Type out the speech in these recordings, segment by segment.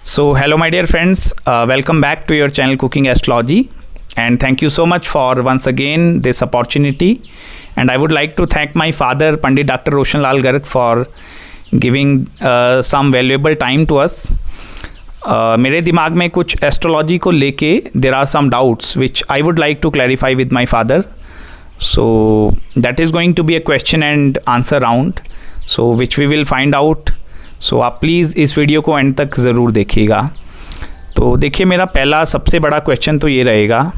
So hello my dear friends, welcome back to your channel Cooking Astrology, and thank you so much for once again this opportunity. And I would like to thank my father Pandit Dr. Roshan Lal Garg for giving some valuable time to us. मेरे दिमाग में कुछ astrology को लेके there are some doubts which I would like to clarify with my father. So that is going to be a question and answer round, so which we will find out. सो आप please इस video को and तक ज़रूर देखिएगा। तो देखिए, मेरा पहला सबसे बड़ा क्वेश्चन तो ये रहेगा,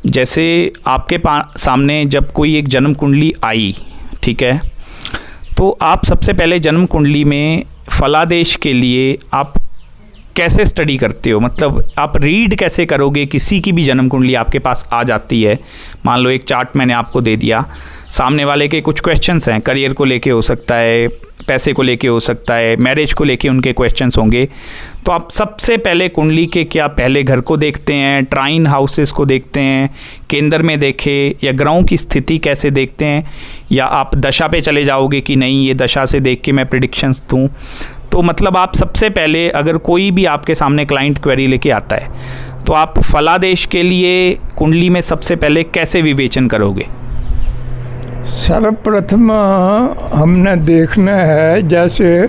जैसे आपके सामने जब कोई एक जन्म कुंडली आई, ठीक है, तो आप सबसे पहले जन्म कुंडली में फलादेश के लिए आप कैसे स्टडी करते हो? मतलब आप रीड कैसे करोगे? किसी की भी जन्म कुंडली आपके पास आ जाती है, मान लो एक चार्ट मैंने आपको दे दिया, सामने वाले के कुछ क्वेश्चंस हैं, करियर को लेके हो सकता है, पैसे को लेके हो सकता है, मैरिज को लेके उनके क्वेश्चंस होंगे, तो आप सबसे पहले कुंडली के क्या पहले घर को देखते हैं, ट्राइन हाउसेस को देखते हैं, केंद्र में देखे, या ग्रहों की स्थिति कैसे देखते हैं, या आप दशा पे चले जाओगे कि नहीं ये दशा से देख के मैं प्रिडिक्शंस दूँ? तो मतलब आप सबसे पहले, अगर कोई भी आपके सामने क्लाइंट क्वेरी लेके आता है, तो आप फलादेश के लिए कुंडली में सबसे पहले कैसे विवेचन करोगे? सर्वप्रथम हमने देखना है, जैसे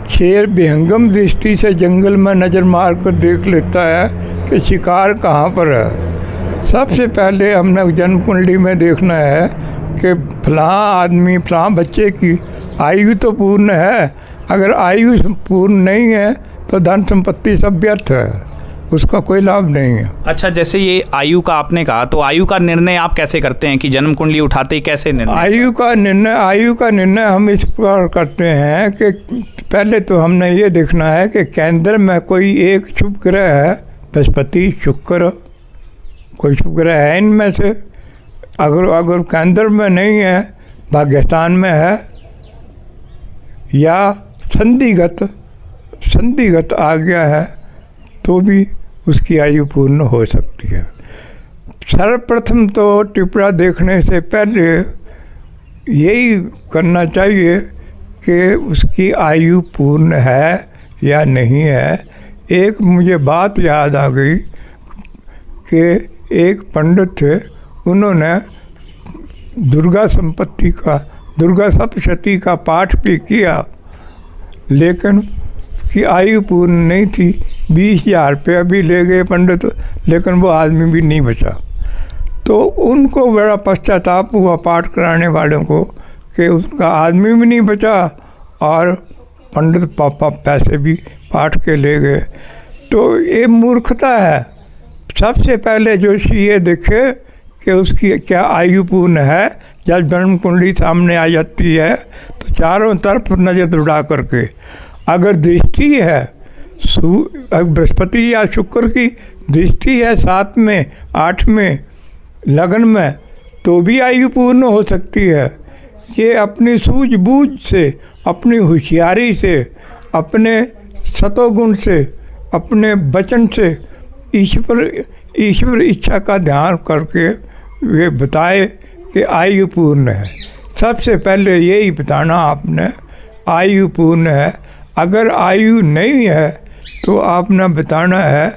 शेर विहंगम दृष्टि से जंगल में नज़र मार कर देख लेता है कि शिकार कहाँ पर है। सबसे पहले हमने जन्म कुंडली में देखना है कि फलां आदमी, फलां बच्चे की आयु तो पूर्ण है। अगर आयु पूर्ण नहीं है तो धन संपत्ति सब व्यर्थ है, उसका कोई लाभ नहीं है। अच्छा, जैसे ये आयु का आपने कहा, तो आयु का निर्णय आप कैसे करते हैं कि जन्म कुंडली उठाते ही कैसे निर्णय? आयु का निर्णय हम इस प्रकार करते हैं कि पहले तो हमने ये देखना है कि केंद्र में कोई एक शुभ ग्रह है, बृहस्पति, शुक्र, कोई शुभ ग्रह है इनमें से। अगर केंद्र में नहीं है, भाग्यस्थान में है, या संधिगत आ गया है, तो भी उसकी आयु पूर्ण हो सकती है। सर्वप्रथम तो टिपरा देखने से पहले यही करना चाहिए कि उसकी आयु पूर्ण है या नहीं है। एक मुझे बात याद आ गई कि एक पंडित थे, उन्होंने दुर्गा सप्तशती का पाठ भी किया, लेकिन की आयु पूर्ण नहीं थी। 20,000 रुपया भी ले गए पंडित, लेकिन वो आदमी भी नहीं बचा। तो उनको बड़ा पश्चाताप हुआ पाठ कराने वालों को कि उसका आदमी भी नहीं बचा और पंडित पापा पैसे भी पाठ के ले गए। तो ये मूर्खता है। सबसे पहले जोशी ये देखे कि उसकी क्या आयु पूर्ण है। जब जन्म कुंडली सामने आ जाती है तो चारों तरफ नज़र दौड़ा करके, अगर दृष्टि है बृहस्पति या शुक्र की दृष्टि है 7 में, 8 में, लगन में, तो भी आयु पूर्ण हो सकती है। ये अपनी सूझबूझ से, अपनी होशियारी से, अपने सतोगुण से, अपने वचन से, ईश्वर इच्छा का ध्यान करके वे बताए कि आयु पूर्ण है। सबसे पहले यही बताना आपने, आयु पूर्ण है। अगर आयु नहीं है तो आपने बताना है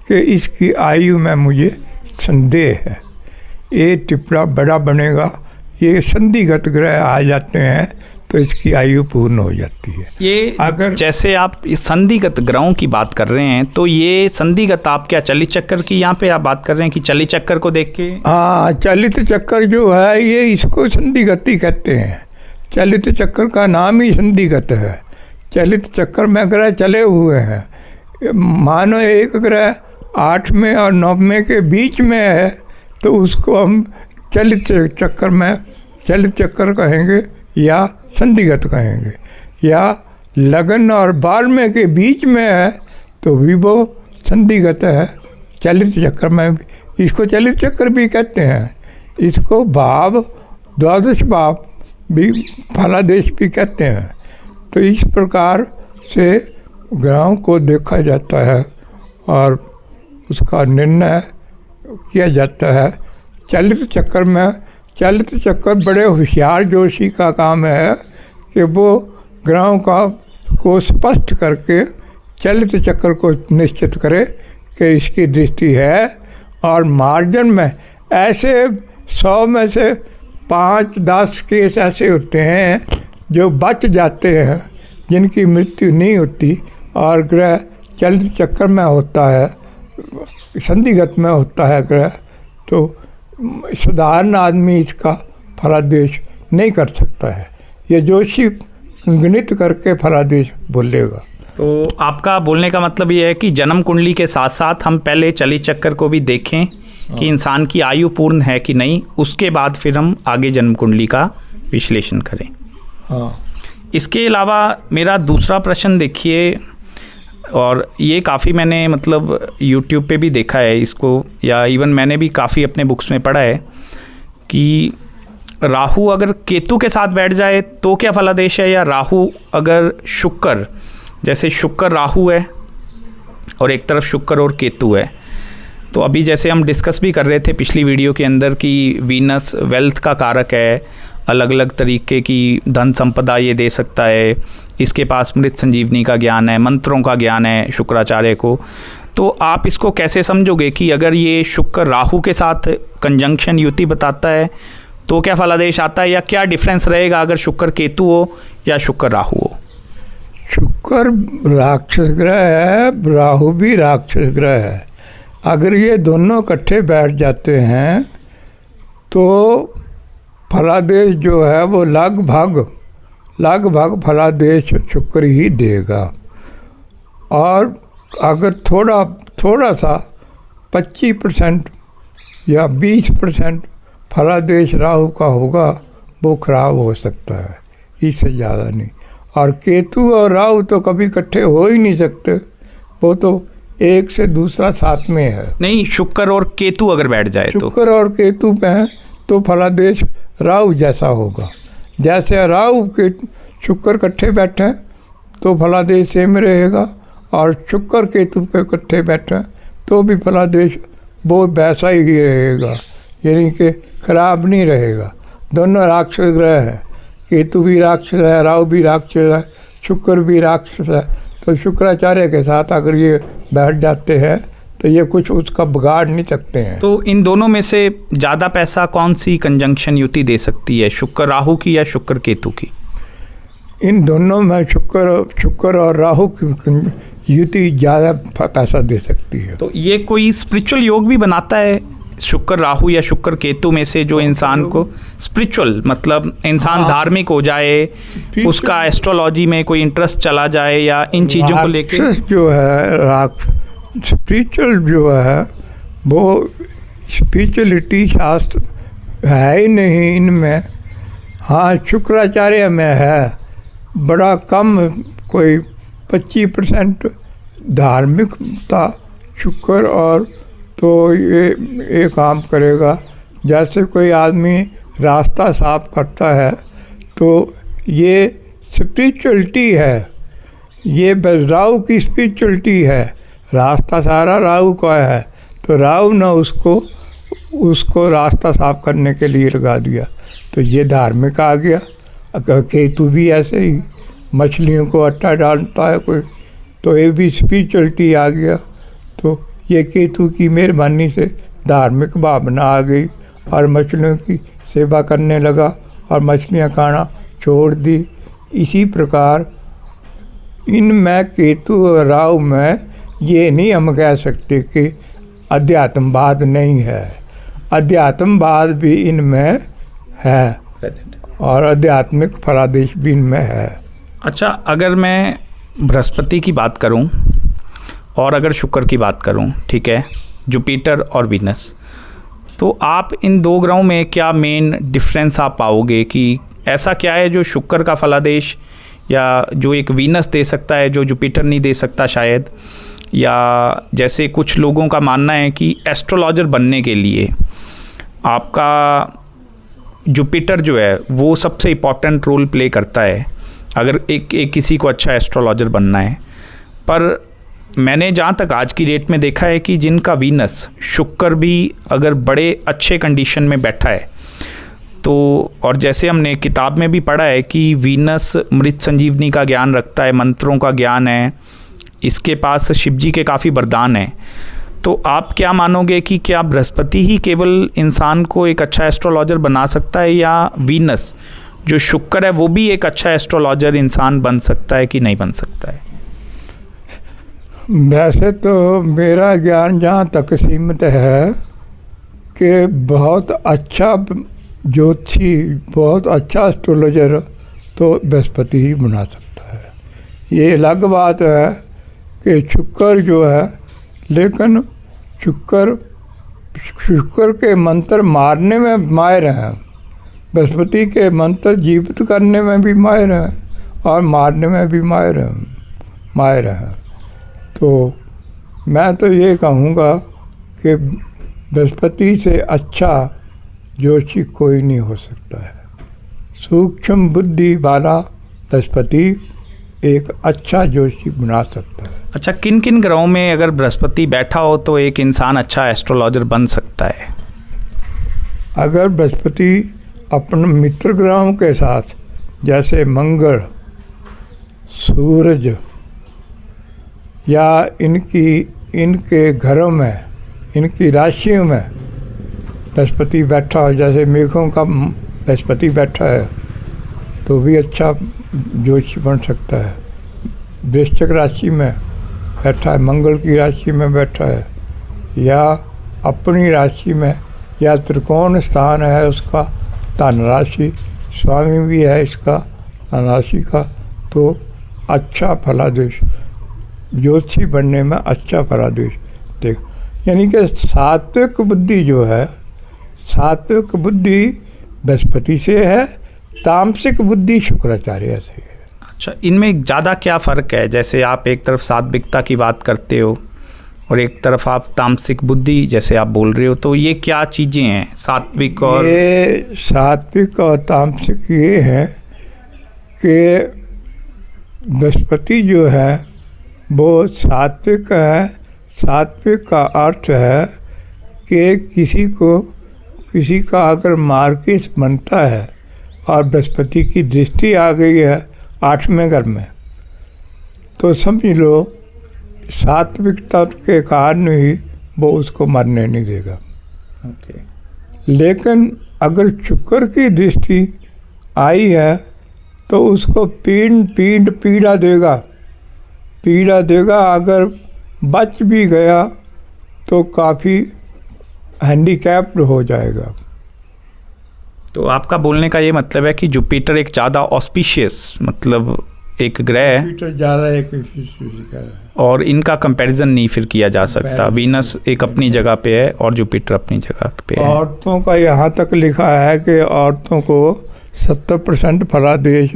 कि इसकी आयु में मुझे संदेह है। ये टिपरा बड़ा बनेगा, ये संधिगत ग्रह आ जाते हैं तो इसकी आयु पूर्ण हो जाती है। ये अगर जैसे आप संधिगत ग्रहों की बात कर रहे हैं, तो ये संधिगत आप क्या चलित चक्कर की यहाँ पे आप बात कर रहे हैं कि चलित चक्कर को देख के? हाँ, चलित चक्कर जो है ये इसको संधिगति कहते हैं। चलित चक्कर का नाम ही संधिगत है। चलित चक्कर में ग्रह चले हुए हैं। मानो एक ग्रह 8 में और 9 में के बीच में है, तो उसको हम चलित चक्कर कहेंगे या संधिगत कहेंगे। या लगन और 12 के बीच में है तो भी वो संधिगत है। चलित चक्कर में इसको चलित चक्कर भी कहते हैं। इसको भाव, द्वादश भाव भी फलादेश भी कहते हैं। तो इस प्रकार से ग्रहों को देखा जाता है और उसका निर्णय किया जाता है। चलित चक्कर बड़े होशियार जोशी का काम है कि वो ग्रहों को स्पष्ट करके चलित चक्र को निश्चित करे कि इसकी दृष्टि है, और मार्जिन में ऐसे 100 में से 5-10 केस ऐसे होते हैं जो बच जाते हैं, जिनकी मृत्यु नहीं होती, और ग्रह चलित चक्र में होता है, संधिगत में होता है ग्रह, तो साधारण आदमी इसका फलादेश नहीं कर सकता है। ये जोशी गणित करके फलादेश बोलेगा। तो आपका बोलने का मतलब ये है कि जन्म कुंडली के साथ साथ हम पहले चलित चक्कर को भी देखें कि इंसान की आयु पूर्ण है कि नहीं, उसके बाद फिर हम आगे जन्म कुंडली का विश्लेषण करें। हाँ, इसके अलावा मेरा दूसरा प्रश्न देखिए, और ये काफ़ी मैंने मतलब YouTube पे भी देखा है इसको, या इवन मैंने भी काफ़ी अपने बुक्स में पढ़ा है कि राहु अगर केतु के साथ बैठ जाए तो क्या फलादेश है, या राहु अगर शुक्र, जैसे शुक्र राहु है और एक तरफ शुक्र और केतु है, तो अभी जैसे हम डिस्कस भी कर रहे थे पिछली वीडियो के अंदर कि वीनस वेल्थ का कारक है, अलग अलग तरीके की धन संपदा ये दे सकता है, इसके पास मृत संजीवनी का ज्ञान है, मंत्रों का ज्ञान है शुक्राचार्य को। तो आप इसको कैसे समझोगे कि अगर ये शुक्र राहु के साथ कंजंक्शन युति बताता है तो क्या फलादेश आता है, या क्या डिफरेंस रहेगा अगर शुक्र केतु हो या शुक्र राहु हो? शुक्र राक्षस ग्रह है, राहु भी राक्षस ग्रह है। अगर ये दोनों इकट्ठे बैठ जाते हैं तो फलादेश जो है वो लगभग फलादेश शुक्र ही देगा। और अगर थोड़ा सा 25% या 20% फलादेश राहु का होगा, वो खराब हो सकता है, इससे ज़्यादा नहीं। और केतु और राहु तो कभी इकट्ठे हो ही नहीं सकते, वो तो एक से दूसरा साथ में है। नहीं, शुक्र और केतु अगर बैठ जाए तो शुक्र और केतु पे हैं तो फलादेश राहु जैसा होगा। जैसे राहु के शुक्र इकट्ठे बैठे हैं तो फलादेश सेम रहेगा, और शुक्र केतु पे इकट्ठे बैठे हैं तो भी फलादेश वो वैसा ही रहेगा, यानी कि खराब नहीं रहेगा। दोनों राक्षस ग्रह हैं, केतु भी राक्षस है, राहु भी राक्षस है, शुक्र भी राक्षस है। तो शुक्राचार्य के साथ अगर ये बैठ जाते हैं तो ये कुछ उसका बिगाड़ नहीं सकते हैं। तो इन दोनों में से ज़्यादा पैसा कौन सी कंजंक्शन युति दे सकती है, शुक्र राहु की या शुक्र केतु की? इन दोनों में शुक्र और राहु की युति ज़्यादा पैसा दे सकती है। तो ये कोई स्पिरिचुअल योग भी बनाता है शुक्र राहु या शुक्र केतु में से, जो इंसान को स्पिरिचुअल, मतलब इंसान धार्मिक हो जाए, उसका एस्ट्रोलॉजी में कोई इंटरेस्ट चला जाए, या इन चीज़ों को लेकर जो है स्पिरिचुअल जो है वो स्पिरिचुअलिटी शास्त्र है ही नहीं इनमें। हाँ, शुक्राचार्य में है, बड़ा कम, कोई 25% धार्मिकता शुक्र, और तो ये काम करेगा। जैसे कोई आदमी रास्ता साफ करता है तो ये स्पिरिचुअलिटी है, ये राहु की स्पिरिचुअलिटी है, रास्ता सारा राहु का है, तो राहु ने उसको रास्ता साफ करने के लिए लगा दिया, तो ये धार्मिक आ गया। केतु भी ऐसे ही मछलियों को आटा डालता है कोई, तो ये भी स्पिरिचुअलिटी आ गया। तो ये केतु की मेहरबानी से धार्मिक भावना आ गई और मछलियों की सेवा करने लगा और मछलियाँ खाना छोड़ दी। इसी प्रकार इनमें केतु और राहु में ये नहीं हम कह सकते कि अध्यात्मवाद नहीं है, अध्यात्मवाद भी इनमें है और आध्यात्मिक फलादेश भी इनमें है। अच्छा, अगर मैं बृहस्पति की बात करूं और अगर शुक्र की बात करूं, ठीक है, जुपिटर और वीनस, तो आप इन दो ग्रहों में क्या मेन डिफरेंस आप पाओगे कि ऐसा क्या है जो शुक्र का फलादेश या जो एक वीनस दे सकता है जो जुपिटर नहीं दे सकता शायद, या जैसे कुछ लोगों का मानना है कि एस्ट्रोलॉजर बनने के लिए आपका जुपिटर जो है वो सबसे इम्पॉर्टेंट रोल प्ले करता है अगर एक किसी को अच्छा एस्ट्रोलॉजर बनना है। पर मैंने जहाँ तक आज की डेट में देखा है कि जिनका वीनस शुक्र भी अगर बड़े अच्छे कंडीशन में बैठा है तो, और जैसे हमने किताब में भी पढ़ा है कि वीनस मृत संजीवनी का ज्ञान रखता है, मंत्रों का ज्ञान है, इसके पास शिव जी के काफ़ी वरदान हैं, तो आप क्या मानोगे कि क्या बृहस्पति ही केवल इंसान को एक अच्छा एस्ट्रोलॉजर बना सकता है, या वीनस जो शुक्र है वो भी एक अच्छा एस्ट्रोलॉजर इंसान बन सकता है कि नहीं बन सकता है? वैसे तो मेरा ज्ञान जहाँ तक सीमित है कि बहुत अच्छा ज्योतिषी, बहुत अच्छा एस्ट्रोलॉजर तो बृहस्पति ही बना सकता है। ये अलग बात है कि शुक्र जो है, लेकिन शुक्र के मंत्र मारने में माहिर हैं, बृहस्पति के मंत्र जीवित करने में भी माहिर हैं और मारने में भी माहिर हैं। तो मैं तो ये कहूँगा कि बृहस्पति से अच्छा ज्योतिषी कोई नहीं हो सकता है। सूक्ष्म बुद्धि वाला बृहस्पति एक अच्छा ज्योतिषी बना सकता है। अच्छा, किन किन ग्रहों में अगर बृहस्पति बैठा हो तो एक इंसान अच्छा एस्ट्रोलॉजर बन सकता है? अगर बृहस्पति अपने मित्र ग्रहों के साथ, जैसे मंगल, सूरज, या इनके घरों में, इनकी राशियों में बृहस्पति बैठा हो, जैसे मेघों का बृहस्पति बैठा है, तो भी अच्छा ज्योतिषी बन सकता है। वृश्चिक राशि में बैठा है, मंगल की राशि में बैठा है, या अपनी राशि में, या त्रिकोण स्थान है उसका, धन राशि स्वामी भी है इसका, धन राशि का, तो अच्छा फलादेश ज्योतिषी बनने में अच्छा फलादेश देख। यानी कि सात्विक बुद्धि जो है, सात्विक बुद्धि बृहस्पति से है, तामसिक बुद्धि शुक्राचार्य से है। अच्छा, इनमें ज़्यादा क्या फ़र्क है? जैसे आप एक तरफ सात्विकता की बात करते हो और एक तरफ आप तामसिक बुद्धि जैसे आप बोल रहे हो, तो ये क्या चीज़ें हैं सात्विक और? ये सात्विक और तामसिक ये है कि बृहस्पति जो है वो सात्विक है। सात्विक का अर्थ है कि किसी का अगर मार्किस बनता है और बृहस्पति की दृष्टि आ गई है 8वें घर में, तो समझ लो सात्विकता के कारण ही वो उसको मरने नहीं देगा। लेकिन अगर शुक्र की दृष्टि आई है तो उसको पीड़ा देगा। अगर बच भी गया तो काफ़ी हैंडीकैप्ड हो जाएगा। तो आपका बोलने का ये मतलब है कि जुपिटर एक ज़्यादा ऑस्पिशियस, मतलब एक ग्रह है, जुपिटर ज़्यादा एक, और इनका कंपैरिजन नहीं फिर किया जा सकता। वीनस एक अपनी जगह पे है और जुपिटर अपनी जगह पे है। औरतों का यहाँ तक लिखा है कि औरतों को 70% फलादेश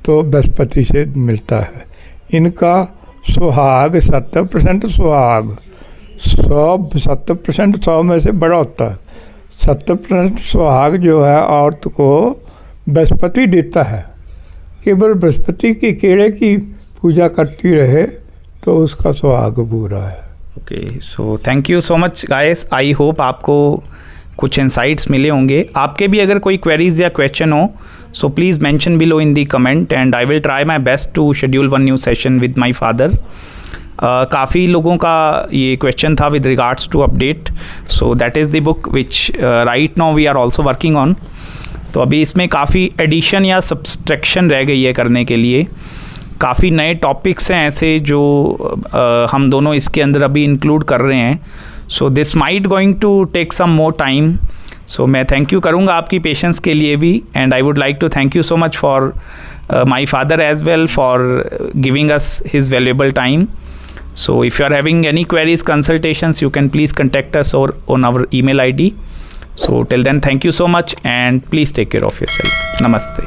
तो बृहस्पति से मिलता है। इनका सुहाग 70% सुहाग, 70% 100 में से बड़ा होता है। 70% सुहाग जो है औरत को बृहस्पति देता है। केवल बृहस्पति की कीड़े की पूजा करती रहे तो उसका सुहाग पूरा है। Okay, so thank you so much guys. I hope आपको कुछ इंसाइट्स मिले होंगे। आपके भी अगर कोई क्वेरीज या क्वेश्चन हो so please mention below in the comment and I will try my best to schedule one new session with my father. काफ़ी लोगों का ये क्वेश्चन था with regards to update, so that is the book which right now we are also working on. तो अभी इसमें काफ़ी addition या सब्सट्रैक्शन रह गई है करने के लिए। काफ़ी नए टॉपिक्स हैं ऐसे जो हम दोनों इसके अंदर अभी इंक्लूड कर रहे हैं। So this might going to take some more time. So मैं थैंक यू करूँगा आपकी पेशेंस के लिए भी, and I would like to thank you so much for my father as well for giving us his valuable time. So if you are having any queries, consultations, you can please contact us or on our email ID. So till then, thank you so much and please take care of yourself. Namaste.